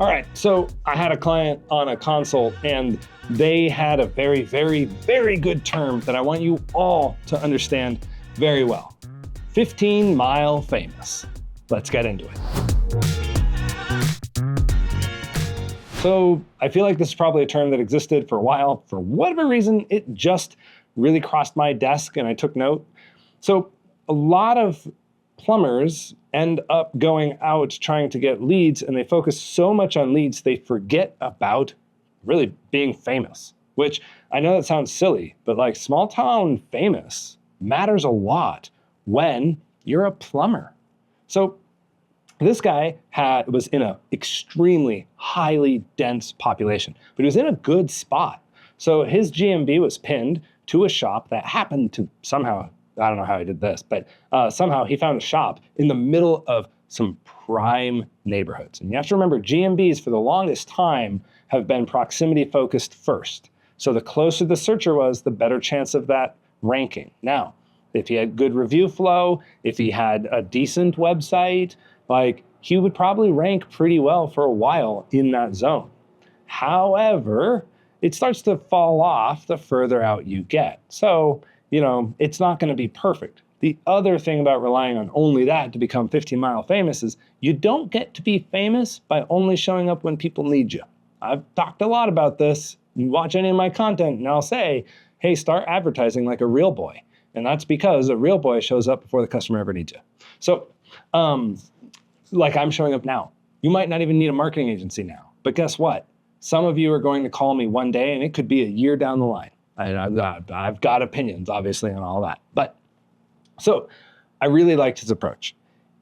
All right, so I had a client on a consult and they had a very, very, very good term that I want you all to understand very well. 15-mile famous. Let's get into it. So I feel like this is probably a term that existed for a while. For whatever reason, it just really crossed my desk and I took note. So a lot of plumbers end up going out trying to get leads, and they focus so much on leads, they forget about really being famous, which I know that sounds silly, but like small town famous matters a lot when you're a plumber. So this guy was in an extremely highly dense population, but he was in a good spot. So his GMB was pinned to a shop that happened to somehow, I don't know how he did this, but somehow he found a shop in the middle of some prime neighborhoods. And you have to remember, GMBs for the longest time have been proximity focused first. So the closer the searcher was, the better chance of that ranking. Now, if he had good review flow, if he had a decent website, like he would probably rank pretty well for a while in that zone. However, it starts to fall off the further out you get. So, it's not going to be perfect. The other thing about relying on only that to become 15-mile famous is you don't get to be famous by only showing up when people need you. I've talked a lot about this. You watch any of my content and I'll say, hey, start advertising like a real boy. And that's because a real boy shows up before the customer ever needs you. So, like I'm showing up now. You might not even need a marketing agency now. But guess what? Some of you are going to call me one day and it could be a year down the line. I've got opinions, obviously, on all that. But so I really liked his approach.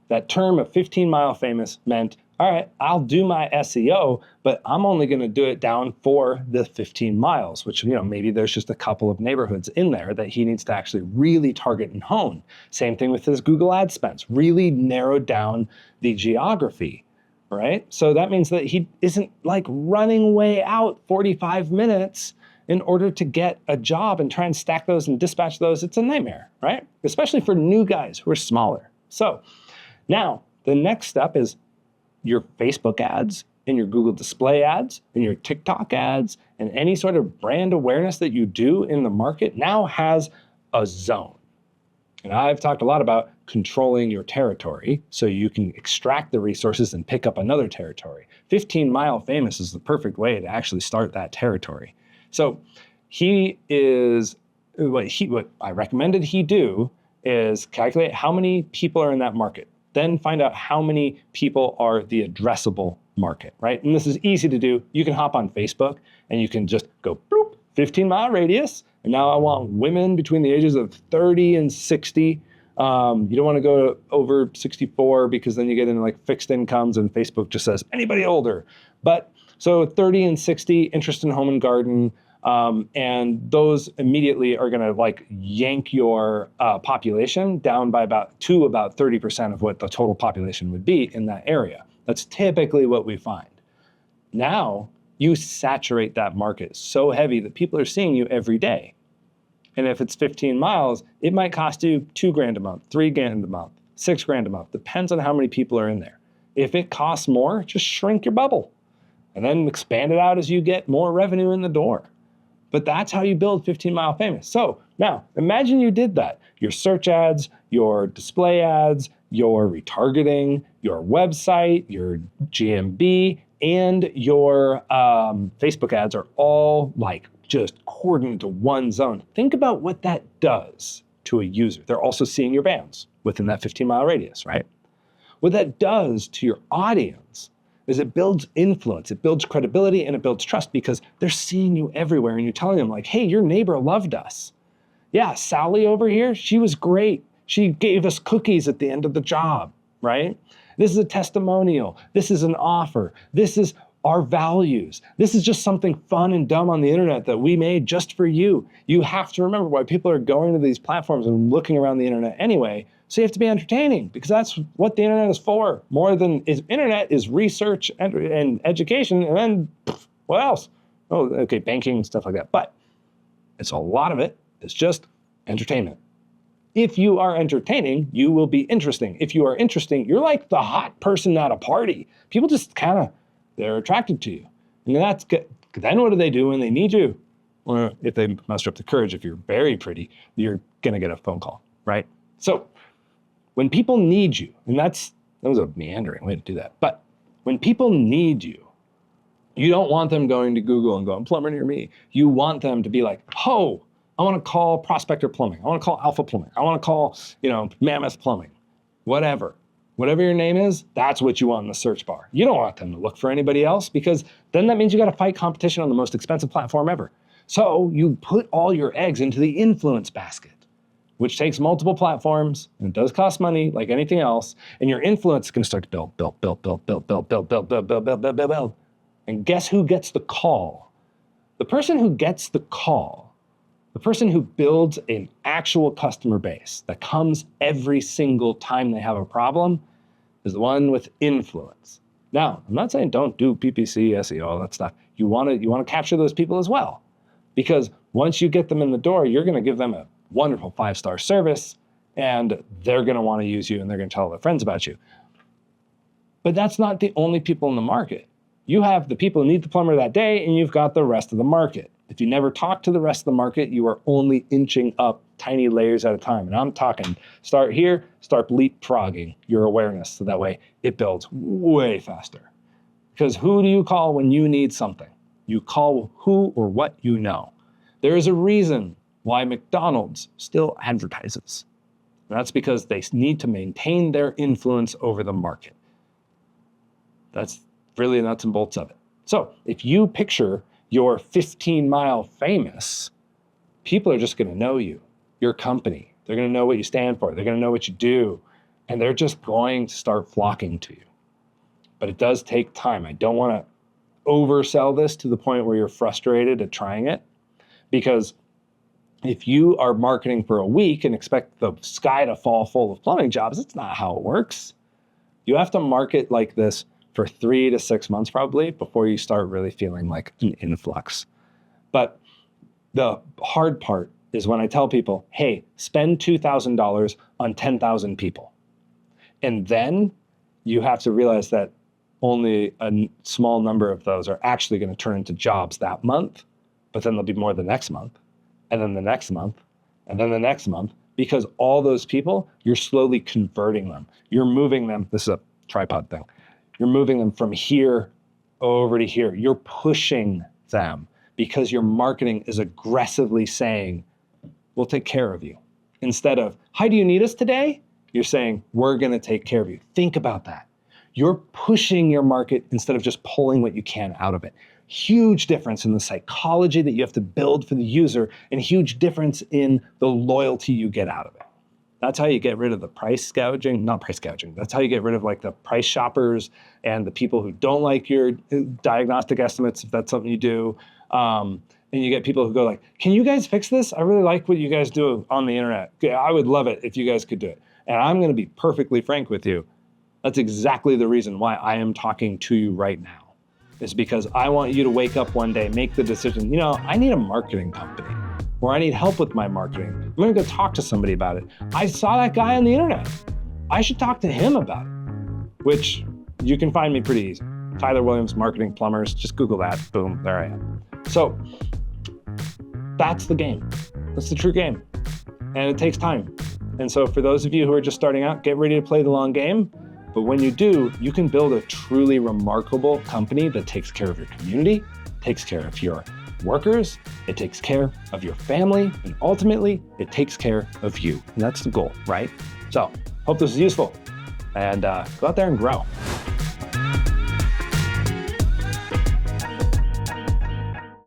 That term of 15-mile famous meant, all right, I'll do my SEO, but I'm only going to do it down for the 15 miles, which, maybe there's just a couple of neighborhoods in there that he needs to actually really target and hone. Same thing with his Google Ad spends, really narrowed down the geography, right? So that means that he isn't like running way out 45 minutes in order to get a job and try and stack those and dispatch those. It's a nightmare, right? Especially for new guys who are smaller. So now the next step is your Facebook ads and your Google display ads and your TikTok ads and any sort of brand awareness that you do in the market now has a zone. And I've talked a lot about controlling your territory so you can extract the resources and pick up another territory. 15-mile famous is the perfect way to actually start that territory. So what I recommended he do is calculate how many people are in that market. Then find out how many people are the addressable market, right? And this is easy to do. You can hop on Facebook and you can just go bloop, 15-mile radius. And now I want women between the ages of 30 and 60. You don't want to go over 64 because then you get into like fixed incomes and Facebook just says anybody older. But so 30 and 60, interest in home and garden, and those immediately are going to like yank your population down by about 30% of what the total population would be in that area. That's typically what we find. Now you saturate that market so heavy that people are seeing you every day. And if it's 15 miles, it might cost you $2,000 a month, $3,000 a month, $6,000 a month. Depends on how many people are in there. If it costs more, just shrink your bubble and then expand it out as you get more revenue in the door. But that's how you build 15-mile famous. So now imagine you did that. Your search ads, your display ads, your retargeting, your website, your GMB, and your Facebook ads are all like just coordinated to one zone. Think about what that does to a user. They're also seeing your bands within that 15-mile radius, right? What that does to your audience is it builds influence, it builds credibility, and it builds trust because they're seeing you everywhere and you're telling them like, hey, your neighbor loved us. Yeah, Sally over here, she was great. She gave us cookies at the end of the job, right? This is a testimonial. This is an offer. This is our values. This is just something fun and dumb on the internet that we made just for you. You have to remember why people are going to these platforms and looking around the internet anyway. So you have to be entertaining because that's what the internet is for. More than internet is research and education, and then what else? Oh, okay, banking, stuff like that. But it's a lot of it. It's just entertainment. If you are entertaining, you will be interesting. If you are interesting, you're like the hot person at a party. People just kind of they're attracted to you. And that's good. Then what do they do when they need you? Or if they muster up the courage, if you're very pretty, you're going to get a phone call, right? So when people need you, and that was a meandering way to do that. But when people need you, you don't want them going to Google and going, plumber near me. You want them to be like, oh, I want to call Prospector Plumbing. I want to call Alpha Plumbing. I want to call, Mammoth Plumbing, whatever. Whatever your name is, that's what you want in the search bar. You don't want them to look for anybody else, because then that means you got to fight competition on the most expensive platform ever. So you put all your eggs into the influence basket, which takes multiple platforms and it does cost money like anything else. And your influence is going to start to build. And guess who gets the call? The person who gets the call, the person who builds an actual customer base that comes every single time they have a problem, is the one with influence. Now, I'm not saying don't do PPC, SEO, all that stuff. You want to capture those people as well, because once you get them in the door, you're going to give them a wonderful 5-star service, and they're going to want to use you, and they're going to tell their friends about you. But that's not the only people in the market. You have the people who need the plumber that day, and you've got the rest of the market. If you never talk to the rest of the market, you are only inching up tiny layers at a time. And I'm talking, start here, start leapfrogging your awareness, so that way it builds way faster. Because who do you call when you need something? You call who or what you know. There is a reason why McDonald's still advertises. And that's because they need to maintain their influence over the market. That's really the nuts and bolts of it. So if you picture your 15-mile famous, people are just going to know you, your company. They're going to know what you stand for. They're going to know what you do. And they're just going to start flocking to you. But it does take time. I don't want to oversell this to the point where you're frustrated at trying it. Because if you are marketing for a week and expect the sky to fall full of plumbing jobs, that's not how it works. You have to market like this for 3 to 6 months probably before you start really feeling like an influx. But the hard part is when I tell people, hey, spend $2,000 on 10,000 people. And then you have to realize that only a small number of those are actually going to turn into jobs that month, but then there'll be more the next month, and then the next month, and then the next month, because all those people, you're slowly converting them. You're moving them. This is a tripod thing. You're moving them from here over to here. You're pushing them because your marketing is aggressively saying, we'll take care of you. Instead of, hi, do you need us today? You're saying, we're going to take care of you. Think about that. You're pushing your market instead of just pulling what you can out of it. Huge difference in the psychology that you have to build for the user, and huge difference in the loyalty you get out of it. That's how you get rid of the price gouging, not price gouging. That's how you get rid of like the price shoppers and the people who don't like your diagnostic estimates, if that's something you do. And you get people who go like, can you guys fix this? I really like what you guys do on the internet. I would love it if you guys could do it. And I'm going to be perfectly frank with you. That's exactly the reason why I am talking to you right now. Is because I want you to wake up one day, make the decision, I need a marketing company, or I need help with my marketing. I'm going to go talk to somebody about it. I saw that guy on the internet. I should talk to him about it, which you can find me pretty easy. Tyler Williams, Marketing Plumbers. Just Google that. Boom, there I am. So that's the game. That's the true game. And it takes time. And so for those of you who are just starting out, get ready to play the long game. But when you do, you can build a truly remarkable company that takes care of your community, takes care of your workers, it takes care of your family, and ultimately, it takes care of you. And that's the goal, right? So, hope this is useful, and go out there and grow.